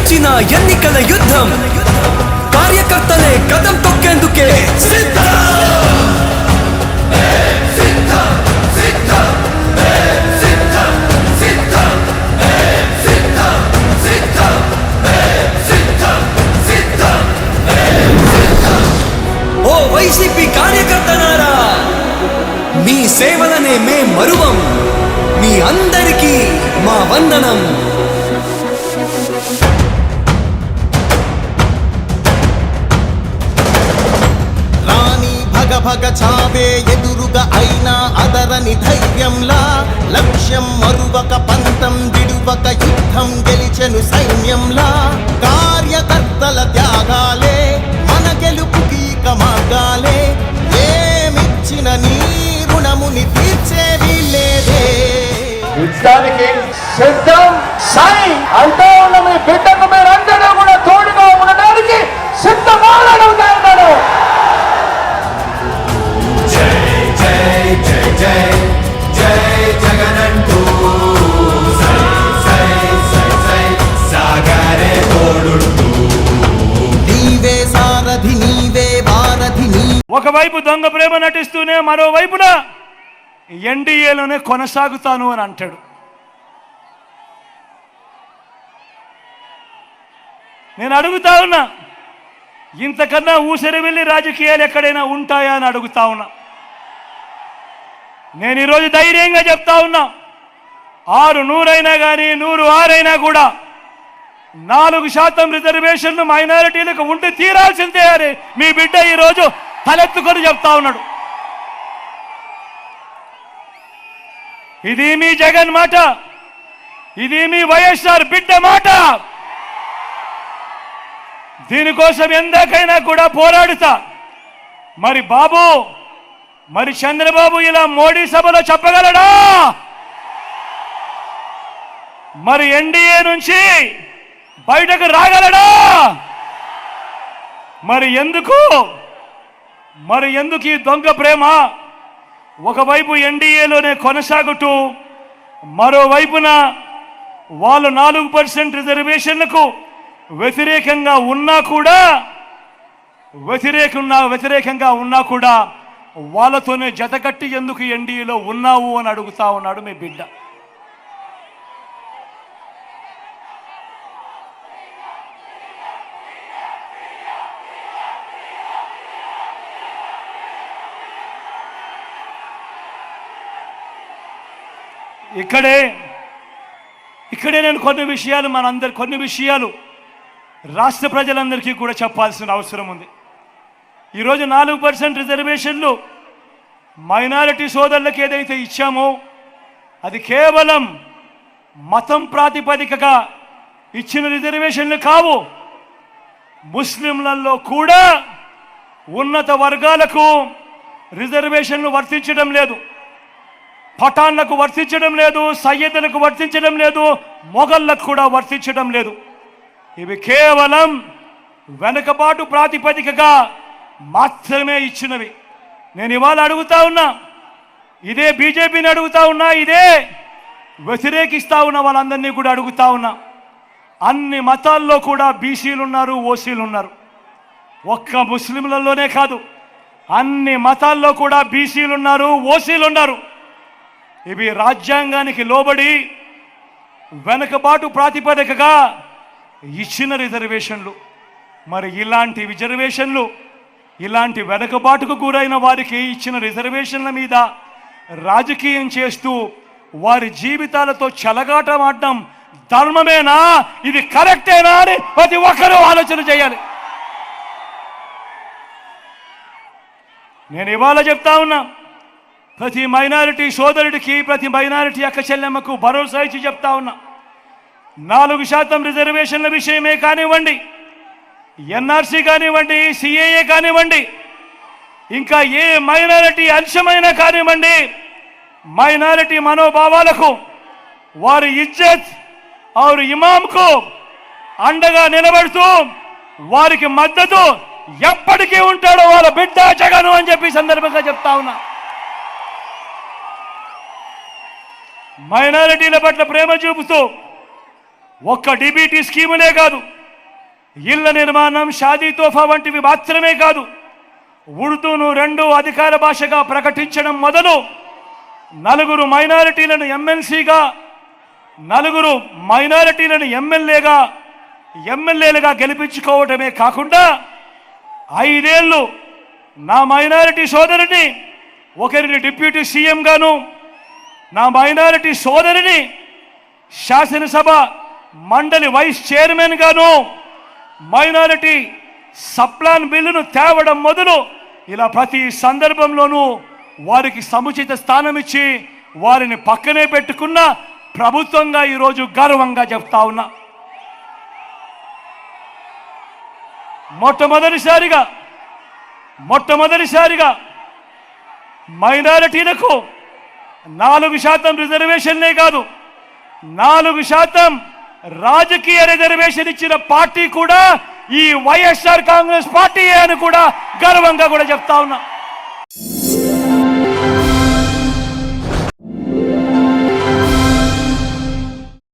వచ్చిన ఎన్నికల యుద్ధం కార్యకర్తలే కదం తొక్కేందుకే సిద్ధం. ఓ వైసీపీ కార్యకర్తలారా, మీ సేవలనే మే మరువం. మీ అందరికీ మా వందనం. రాణి భగ భగ చావే ఎదురుగా అయినా అదరని ధైర్యంలా, లక్ష్యం మరువక పంతం విడువక యుద్ధం గెలిచెను సైన్యంలా. కార్యకర్తల త్యాగాలే మన గెలుపుకి మార్గాలే, ఏమిచ్చిన నీ రుణముని తీర్చేది లేదే. యుద్ధానికి సిద్ధం సై అంటూ ఉన్న మీ బిడ్డకు మీరందరూ కూడా తోడుగా ఉండడానికి సిద్ధమని అడుగుతారు. జై జై జై జై జై జగనంటూ సై సై సై సాగరే తోడుంటూ. నీవే సారథి నీవే వారధి నీ. ఒకవైపు దొంగ ప్రేమ నటిస్తూనే మరోవైపున ఎన్డీఏలోనే కొనసాగుతాను అని అంటాడు. నేను అడుగుతా ఉన్నా, ఇంతకన్నా ఊసరి వెళ్ళి రాజకీయాలు ఎక్కడైనా ఉంటాయా అని అడుగుతా ఉన్నా. నేను ఈరోజు ధైర్యంగా చెప్తా ఉన్నా, 600 అయినా కానీ 106 అయినా కూడా 4% రిజర్వేషన్లు మైనారిటీలకు ఉండి తీరాల్సిందే అని మీ బిడ్డ ఈరోజు తలెత్తుకొని చెప్తా ఉన్నాడు. ఇది మీ జగన్ మాట, ఇది మీ వైఎస్ఆర్ బిడ్డ మాట. దీనికోసం ఎందాకైనా కూడా పోరాడుతా. మరి బాబు, మరి చంద్రబాబు ఇలా మోడీ సభలో చెప్పగలడా? మరి ఎన్డీఏ నుంచి బయటకు రాగలడా? మరి ఎందుకు ఈ దొంగ ప్రేమ? ఒకవైపు ఎన్డీఏలోనే కొనసాగుతూ మరోవైపున వాళ్ళు 4% రిజర్వేషన్లకు వ్యతిరేకంగా ఉన్నా కూడా వాళ్ళతోనే జతకట్టి ఎందుకు ఎన్డీఏలో ఉన్నావు అని అడుగుతా ఉన్నాడు మీ బిడ్డ. ఇక్కడే నేను కొన్ని విషయాలు రాష్ట్ర ప్రజలందరికీ కూడా చెప్పాల్సిన అవసరం ఉంది. ఈరోజు 4% రిజర్వేషన్లు మైనారిటీ సోదరులకు ఏదైతే ఇచ్చామో అది కేవలం మతం ప్రాతిపదికగా ఇచ్చిన రిజర్వేషన్లు కావు. ముస్లింలలో కూడా ఉన్నత వర్గాలకు రిజర్వేషన్లు వర్తించడం లేదు, పఠాన్లకు వర్తించడం లేదు, సయ్యదులకు వర్తించడం లేదు, మొఘళ్లకు కూడా వర్తించడం లేదు. ఇవి కేవలం వెనుకబాటు ప్రాతిపదికగా మాత్రమే ఇచ్చినవి. నేను ఇవాళ అడుగుతా ఉన్నా, ఇదే బీజేపీని అడుగుతా ఉన్నా, ఇదే వ్యతిరేకిస్తా ఉన్న వాళ్ళందరినీ కూడా అడుగుతా ఉన్నా. అన్ని మతాల్లో కూడా బీసీలు ఉన్నారు, ఓసీలు ఉన్నారు. ఒక్క ముస్లింలలోనే కాదు, అన్ని మతాల్లో కూడా బీసీలు ఉన్నారు, ఓసీలు ఉన్నారు. ఇవి రాజ్యాంగానికి లోబడి వెనుకబాటు ప్రాతిపదికగా ఇచ్చిన రిజర్వేషన్లు. మరి ఇలాంటి రిజర్వేషన్లు, ఇలాంటి వెనుకబాటుకు గురైన వారికి ఇచ్చిన రిజర్వేషన్ల మీద రాజకీయం చేస్తూ వారి జీవితాలతో చెలగాటమాడడం ధర్మమేనా? ఇది కరెక్టేనా అని ప్రతి ఒక్కరూ ఆలోచన చేయాలి. నేను ఇవాళ చెప్తా ఉన్నా, ప్రతి మైనారిటీ సోదరుడికి, ప్రతి మైనారిటీ అక్క చెల్లెమ్మకు భరోసా ఇచ్చి చెప్తా ఉన్నా, 4% రిజర్వేషన్ల విషయమే కానివ్వండి, ఎన్ఆర్సీ కానివ్వండి, సిఏఏ కానివ్వండి, ఇంకా ఏ మైనారిటీ అంశమైనా కానివ్వండి, మైనారిటీ మనోభావాలకు, వారి ఇజ్జత్ और ఇమాంకు అండగా నిలబడుతూ వారికి మద్దతు ఎప్పటికీ ఉంటాడో వాళ్ళ బిడ్డ జగన్ అని చెప్పి సందర్భంగా చెప్తా ఉన్నా. మైనారిటీల పట్ల ప్రేమ చూపుతూ ఒక్క డిబిటీ స్కీమునే కాదు, ఇళ్ల నిర్మాణం, షాదీ తోఫా వంటివి మాత్రమే కాదు, ఉర్దూను 2 అధికార భాషగా ప్రకటించడం మొదలు 4 మైనారిటీలను ఎమ్మెల్సీగా, 4 మైనారిటీలను ఎమ్మెల్యేలుగా గెలిపించుకోవటమే కాకుండా 5 ఏళ్ళు నా మైనారిటీ సోదరుని ఒకరిని డిప్యూటీ సీఎం గాను, నా మైనారిటీ సోదరిని శాసనసభ మండలి వైస్ చైర్మన్ గాను, మైనారిటీ సప్లాన్ బిల్లును తేవడం మొదలు ఇలా ప్రతి సందర్భంలోనూ వారికి సముచిత స్థానం ఇచ్చి వారిని పక్కనే పెట్టుకున్న ప్రభుత్వంగా ఈరోజు గర్వంగా చెప్తా ఉన్నా. మొట్టమొదటిసారిగా మైనారిటీలకు 4% రిజర్వేషన్లే కాదు, 4% రాజకీయ రిజర్వేషన్ ఇచ్చిన పార్టీ కూడా ఈ వైఎస్ఆర్ కాంగ్రెస్ పార్టీ అని కూడా గర్వంగా కూడా చెప్తా ఉన్నా.